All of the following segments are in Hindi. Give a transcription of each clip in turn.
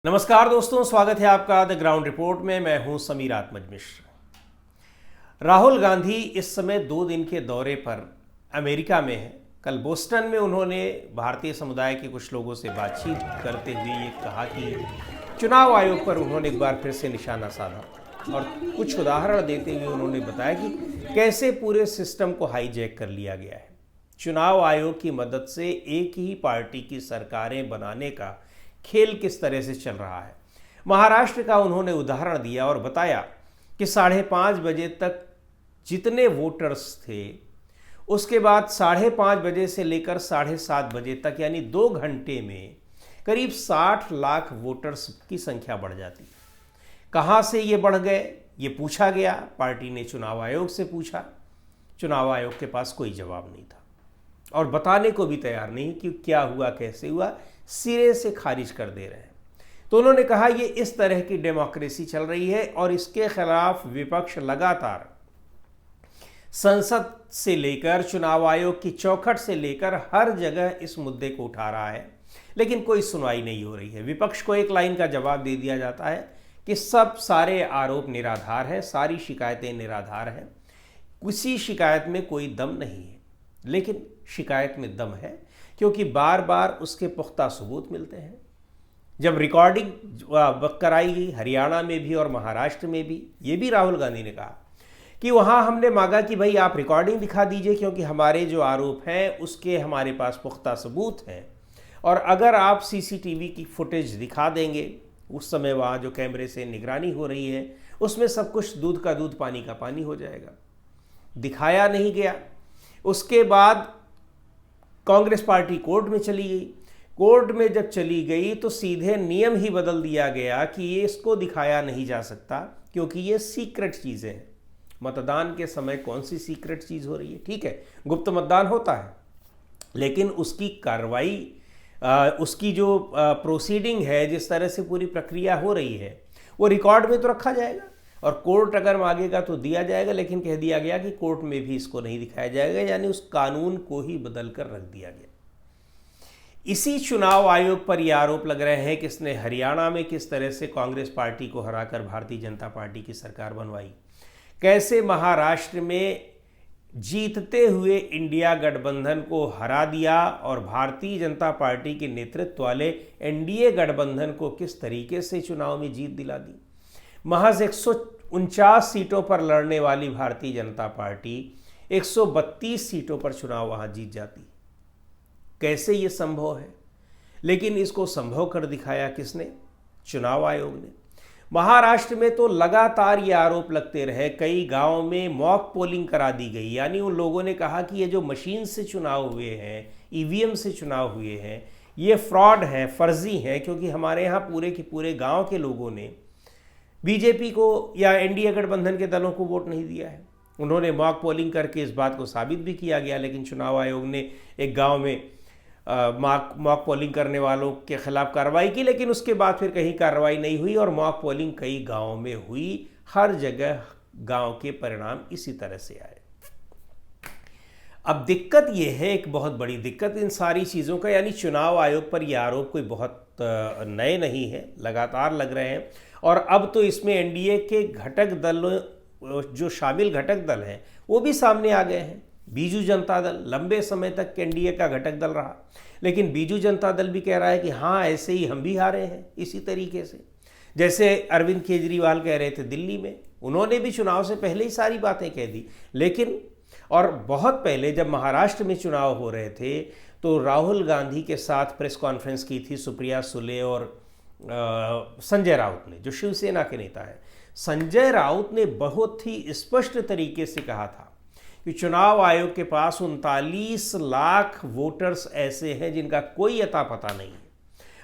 नमस्कार दोस्तों, स्वागत है आपका द ग्राउंड रिपोर्ट में। मैं हूं समीर आत्मज मिश्र। राहुल गांधी इस समय 2 दिन के दौरे पर अमेरिका में हैं। कल बोस्टन में उन्होंने भारतीय समुदाय के कुछ लोगों से बातचीत करते हुए ये कहा कि चुनाव आयोग पर उन्होंने एक बार फिर से निशाना साधा और कुछ उदाहरण देते हुए उन्होंने बताया कि कैसे पूरे सिस्टम को हाईजैक कर लिया गया है। चुनाव आयोग की मदद से एक ही पार्टी की सरकारें बनाने का खेल किस तरह से चल रहा है। महाराष्ट्र का उन्होंने उदाहरण दिया और बताया कि 5:30 बजे तक जितने वोटर्स थे, उसके बाद 5:30 बजे से लेकर 7:30 बजे तक यानी 2 घंटे में करीब 60 लाख वोटर्स की संख्या बढ़ जाती। कहाँ से ये बढ़ गए, ये पूछा गया। पार्टी ने चुनाव आयोग से पूछा। चुनाव आयोग के पास कोई जवाब नहीं था और बताने को भी तैयार नहीं कि क्या हुआ, कैसे हुआ। सिरे से खारिज कर दे रहे हैं। तो उन्होंने कहा ये इस तरह की डेमोक्रेसी चल रही है और इसके खिलाफ विपक्ष लगातार संसद से लेकर चुनाव आयोग की चौखट से लेकर हर जगह इस मुद्दे को उठा रहा है, लेकिन कोई सुनवाई नहीं हो रही है। विपक्ष को एक लाइन का जवाब दे दिया जाता है कि सारे आरोप निराधार हैं, सारी शिकायतें निराधार हैं, किसी शिकायत में कोई दम नहीं है। लेकिन शिकायत में दम है क्योंकि बार बार उसके पुख्ता सबूत मिलते हैं। जब रिकॉर्डिंग कराई गई हरियाणा में भी और महाराष्ट्र में भी, ये भी राहुल गांधी ने कहा कि वहाँ हमने मांगा कि भाई आप रिकॉर्डिंग दिखा दीजिए क्योंकि हमारे जो आरोप हैं उसके हमारे पास पुख्ता सबूत हैं, और अगर आप सीसीटीवी की फुटेज दिखा देंगे, उस समय वहाँ जो कैमरे से निगरानी हो रही है उसमें सब कुछ दूध का दूध पानी का पानी हो जाएगा। दिखाया नहीं गया। उसके बाद कांग्रेस पार्टी कोर्ट में चली गई। कोर्ट में जब चली गई तो सीधे नियम ही बदल दिया गया कि ये इसको दिखाया नहीं जा सकता क्योंकि ये सीक्रेट चीज़ें हैं। मतदान के समय कौन सी सीक्रेट चीज़ हो रही है? ठीक है, गुप्त मतदान होता है, लेकिन उसकी कार्रवाई, उसकी जो प्रोसीडिंग है, जिस तरह से पूरी प्रक्रिया हो रही है, वो रिकॉर्ड में तो रखा जाएगा और कोर्ट अगर मांगेगा तो दिया जाएगा। लेकिन कह दिया गया कि कोर्ट में भी इसको नहीं दिखाया जाएगा, यानी उस कानून को ही बदल कर रख दिया गया। इसी चुनाव आयोग पर यह आरोप लग रहे हैं कि इसने हरियाणा में किस तरह से कांग्रेस पार्टी को हराकर भारतीय जनता पार्टी की सरकार बनवाई, कैसे महाराष्ट्र में जीतते हुए इंडिया गठबंधन को हरा दिया और भारतीय जनता पार्टी के नेतृत्व वाले एनडीए गठबंधन को किस तरीके से चुनाव में जीत दिला दी। महज 149 सीटों पर लड़ने वाली भारतीय जनता पार्टी 132 सीटों पर चुनाव वहां जीत जाती। कैसे ये संभव है? लेकिन इसको संभव कर दिखाया किसने? चुनाव आयोग ने। महाराष्ट्र में तो लगातार ये आरोप लगते रहे। कई गांवों में मॉक पोलिंग करा दी गई, यानी उन लोगों ने कहा कि ये जो मशीन से चुनाव हुए हैं, ईवीएम से चुनाव हुए हैं, ये फ्रॉड हैं, फर्जी हैं, क्योंकि हमारे यहाँ पूरे के पूरे गांव के लोगों ने बीजेपी को या एनडीए गठबंधन के दलों को वोट नहीं दिया है। उन्होंने मॉक पोलिंग करके इस बात को साबित भी किया गया, लेकिन चुनाव आयोग ने एक गांव में मॉक पोलिंग करने वालों के खिलाफ कार्रवाई की, लेकिन उसके बाद फिर कहीं कार्रवाई नहीं हुई और मॉक पोलिंग कई गांवों में हुई। हर जगह गांव के परिणाम इसी तरह से आए। अब दिक्कत यह है, एक बहुत बड़ी दिक्कत इन सारी चीज़ों का, यानी चुनाव आयोग पर यह आरोप कोई बहुत नए नहीं है, लगातार लग रहे हैं। और अब तो इसमें एनडीए के घटक दल, जो शामिल घटक दल हैं, वो भी सामने आ गए हैं। बीजू जनता दल लंबे समय तक एनडीए का घटक दल रहा, लेकिन बीजू जनता दल भी कह रहा है कि हाँ, ऐसे ही हम भी हारे हैं इसी तरीके से। जैसे अरविंद केजरीवाल कह रहे थे दिल्ली में, उन्होंने भी चुनाव से पहले ही सारी बातें कह दी। लेकिन और बहुत पहले जब महाराष्ट्र में चुनाव हो रहे थे तो राहुल गांधी के साथ प्रेस कॉन्फ्रेंस की थी सुप्रिया सुले और संजय राउत ने, जो शिवसेना के नेता हैं। संजय राउत ने बहुत ही स्पष्ट तरीके से कहा था कि चुनाव आयोग के पास 39 लाख वोटर्स ऐसे हैं जिनका कोई अता पता नहीं है,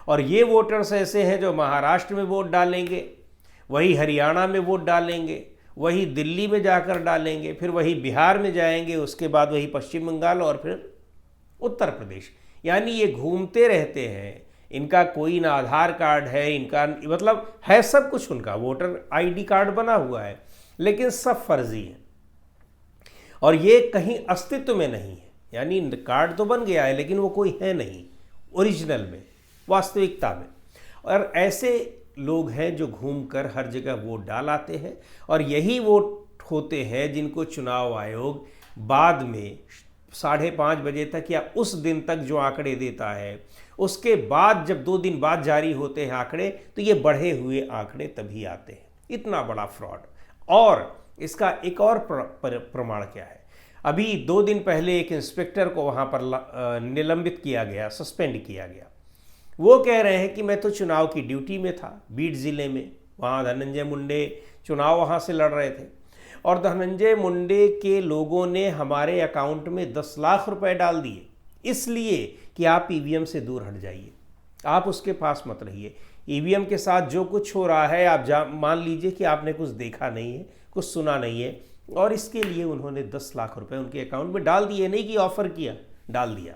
और ये वोटर्स ऐसे हैं जो महाराष्ट्र में वोट डालेंगे, वही हरियाणा में वोट डालेंगे, वही दिल्ली में जाकर डालेंगे, फिर वही बिहार में जाएंगे, उसके बाद वही पश्चिम बंगाल और फिर उत्तर प्रदेश। यानी ये घूमते रहते हैं। इनका कोई ना आधार कार्ड है, इनका मतलब है सब कुछ, उनका वोटर आईडी कार्ड बना हुआ है, लेकिन सब फर्जी है और ये कहीं अस्तित्व में नहीं है। यानी कार्ड तो बन गया है लेकिन वो कोई है नहीं ओरिजिनल में, वास्तविकता में। और ऐसे लोग हैं जो घूमकर हर जगह वोट डाल आते हैं और यही वोट होते हैं जिनको चुनाव आयोग बाद में 5:30 बजे तक या उस दिन तक जो आंकड़े देता है उसके बाद जब 2 दिन बाद जारी होते हैं आंकड़े, तो ये बढ़े हुए आंकड़े तभी आते हैं। इतना बड़ा फ्रॉड। और इसका एक और प्रमाण क्या है, अभी 2 दिन पहले एक इंस्पेक्टर को वहाँ पर निलंबित किया गया, सस्पेंड किया गया। वो कह रहे हैं कि मैं तो चुनाव की ड्यूटी में था बीड ज़िले में, वहाँ धनंजय मुंडे चुनाव वहाँ से लड़ रहे थे और धनंजय मुंडे के लोगों ने हमारे अकाउंट में 10 लाख रुपए डाल दिए इसलिए कि आप ईवीएम से दूर हट जाइए, आप उसके पास मत रहिए। ईवीएम के साथ जो कुछ हो रहा है आप मान लीजिए कि आपने कुछ देखा नहीं है, कुछ सुना नहीं है, और इसके लिए उन्होंने 10 लाख रुपए उनके अकाउंट में डाल दिए। नहीं कि ऑफर किया, डाल दिया।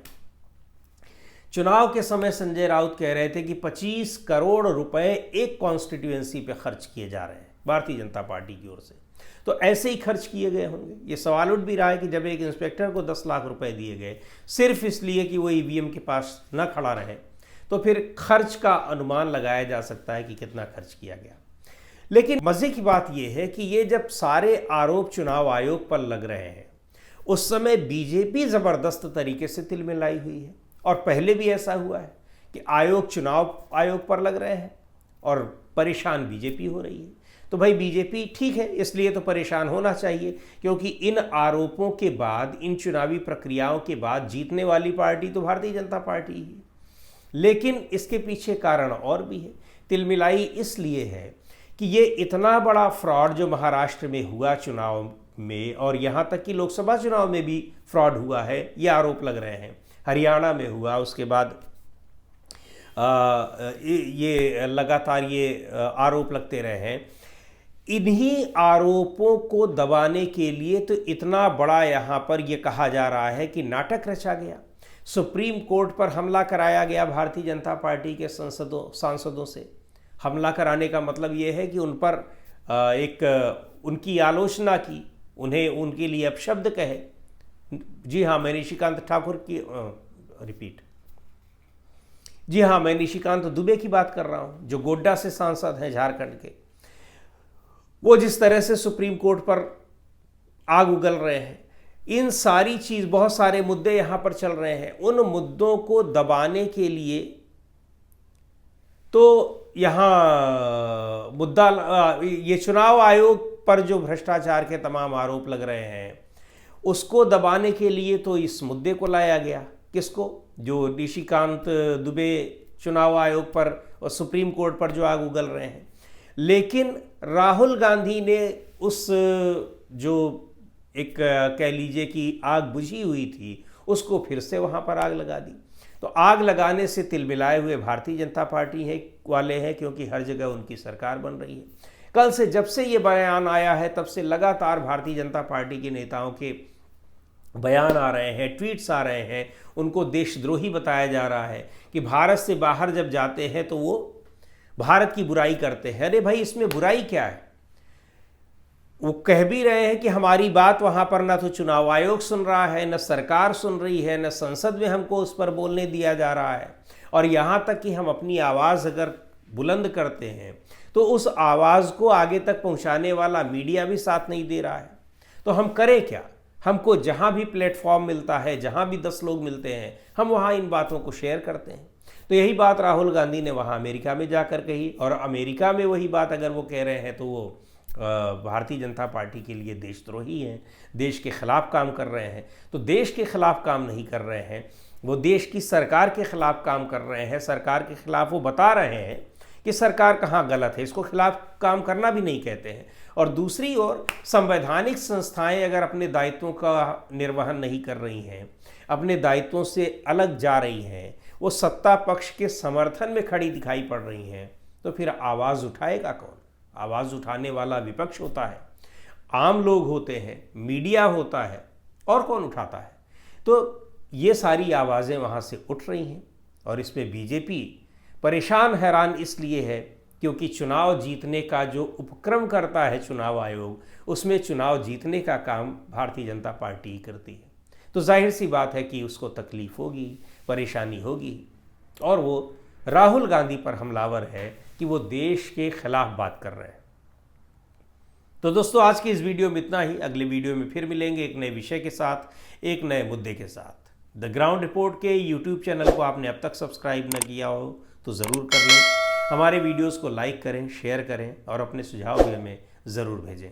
चुनाव के समय संजय राउत कह रहे थे कि 25 करोड़ रुपए एक कॉन्स्टिट्यूएंसी पे खर्च किए जा रहे हैं भारतीय जनता पार्टी की ओर से। तो ऐसे ही खर्च किए गए होंगे। ये सवाल उठ भी रहा है कि जब एक इंस्पेक्टर को 10 लाख रुपए दिए गए सिर्फ इसलिए कि वो ईवीएम के पास न खड़ा रहे, तो फिर खर्च का अनुमान लगाया जा सकता है कि कितना खर्च किया गया। लेकिन मजे की बात यह है कि ये जब सारे आरोप चुनाव आयोग पर लग रहे हैं उस समय बीजेपी जबरदस्त तरीके से तिलमिलाई हुई है। और पहले भी ऐसा हुआ है कि चुनाव आयोग पर लग रहे हैं और परेशान बीजेपी हो रही है। तो भाई बीजेपी ठीक है, इसलिए तो परेशान होना चाहिए क्योंकि इन आरोपों के बाद, इन चुनावी प्रक्रियाओं के बाद जीतने वाली पार्टी तो भारतीय जनता पार्टी ही है। लेकिन इसके पीछे कारण और भी है। तिलमिलाई इसलिए है कि ये इतना बड़ा फ्रॉड जो महाराष्ट्र में हुआ चुनाव में, और यहाँ तक कि लोकसभा चुनाव में भी फ्रॉड हुआ है, ये आरोप लग रहे हैं। हरियाणा में हुआ, उसके बाद ये लगातार ये आरोप लगते रहे हैं। इन्हीं आरोपों को दबाने के लिए तो इतना बड़ा यहाँ पर ये कहा जा रहा है कि नाटक रचा गया। सुप्रीम कोर्ट पर हमला कराया गया भारतीय जनता पार्टी के सांसदों से। हमला कराने का मतलब ये है कि उन पर उनकी आलोचना की, उन्हें उनके लिए अपशब्द कहे। जी हाँ, मैं निशिकांत ठाकुर की जी हाँ, मैं निशिकांत दुबे की बात कर रहा हूँ जो गोड्डा से सांसद हैं झारखंड के। वो जिस तरह से सुप्रीम कोर्ट पर आग उगल रहे हैं, इन सारी चीज, बहुत सारे मुद्दे यहां पर चल रहे हैं। उन मुद्दों को दबाने के लिए तो यहां मुद्दा, ये चुनाव आयोग पर जो भ्रष्टाचार के तमाम आरोप लग रहे हैं उसको दबाने के लिए तो इस मुद्दे को लाया गया। किसको? जो निशिकांत दुबे चुनाव आयोग पर और सुप्रीम कोर्ट पर जो आग उगल रहे हैं। लेकिन राहुल गांधी ने उस जो एक कह लीजिए कि आग बुझी हुई थी उसको फिर से वहां पर आग लगा दी। तो आग लगाने से तिलमिलाए हुए भारतीय जनता पार्टी वाले हैं, क्योंकि हर जगह उनकी सरकार बन रही है। कल से, जब से ये बयान आया है तब से लगातार भारतीय जनता पार्टी के नेताओं के बयान आ रहे हैं, ट्वीट्स आ रहे हैं, उनको देशद्रोही बताया जा रहा है कि भारत से बाहर जब जाते हैं तो वो भारत की बुराई करते हैं। अरे भाई, इसमें बुराई क्या है? वो कह भी रहे हैं कि हमारी बात वहां पर ना तो चुनाव आयोग सुन रहा है, न सरकार सुन रही है, न संसद में हमको उस पर बोलने दिया जा रहा है। और यहां तक कि हम अपनी आवाज अगर बुलंद करते हैं तो उस आवाज को आगे तक पहुंचाने वाला मीडिया भी साथ नहीं दे रहा है। तो हम करें क्या? हमको जहां भी प्लेटफॉर्म मिलता है, जहां भी 10 लोग मिलते हैं, हम वहां इन बातों को शेयर करते हैं। तो यही बात राहुल गांधी ने वहां अमेरिका में जाकर कही, और अमेरिका में वही बात अगर वो कह रहे हैं तो वो भारतीय जनता पार्टी के लिए देशद्रोही हैं, देश के खिलाफ काम कर रहे हैं। तो देश के खिलाफ काम नहीं कर रहे हैं, वो देश की सरकार के खिलाफ काम कर रहे हैं। सरकार के खिलाफ वो बता रहे हैं कि सरकार कहाँ गलत है, इसको खिलाफ काम करना भी नहीं कहते हैं। और दूसरी ओर संवैधानिक संस्थाएं अगर अपने दायित्वों का निर्वहन नहीं कर रही हैं, अपने दायित्वों से अलग जा रही हैं, वो सत्ता पक्ष के समर्थन में खड़ी दिखाई पड़ रही हैं, तो फिर आवाज़ उठाएगा कौन? आवाज़ उठाने वाला विपक्ष होता है, आम लोग होते हैं, मीडिया होता है, और कौन उठाता है? तो ये सारी आवाज़ें वहाँ से उठ रही हैं। और इसमें बीजेपी परेशान हैरान इसलिए है क्योंकि चुनाव जीतने का जो उपक्रम करता है चुनाव आयोग, उसमें चुनाव जीतने का काम भारतीय जनता पार्टी ही करती है। तो जाहिर सी बात है कि उसको तकलीफ होगी, परेशानी होगी, और वो राहुल गांधी पर हमलावर है कि वो देश के खिलाफ बात कर रहे हैं। तो दोस्तों, आज की इस वीडियो में इतना ही। अगले वीडियो में फिर मिलेंगे एक नए विषय के साथ, एक नए मुद्दे के साथ। द ग्राउंड रिपोर्ट के यूट्यूब चैनल को आपने अब तक सब्सक्राइब न किया हो तो ज़रूर कर लें। हमारे वीडियोस को लाइक करें, शेयर करें और अपने सुझाव भी हमें ज़रूर भेजें।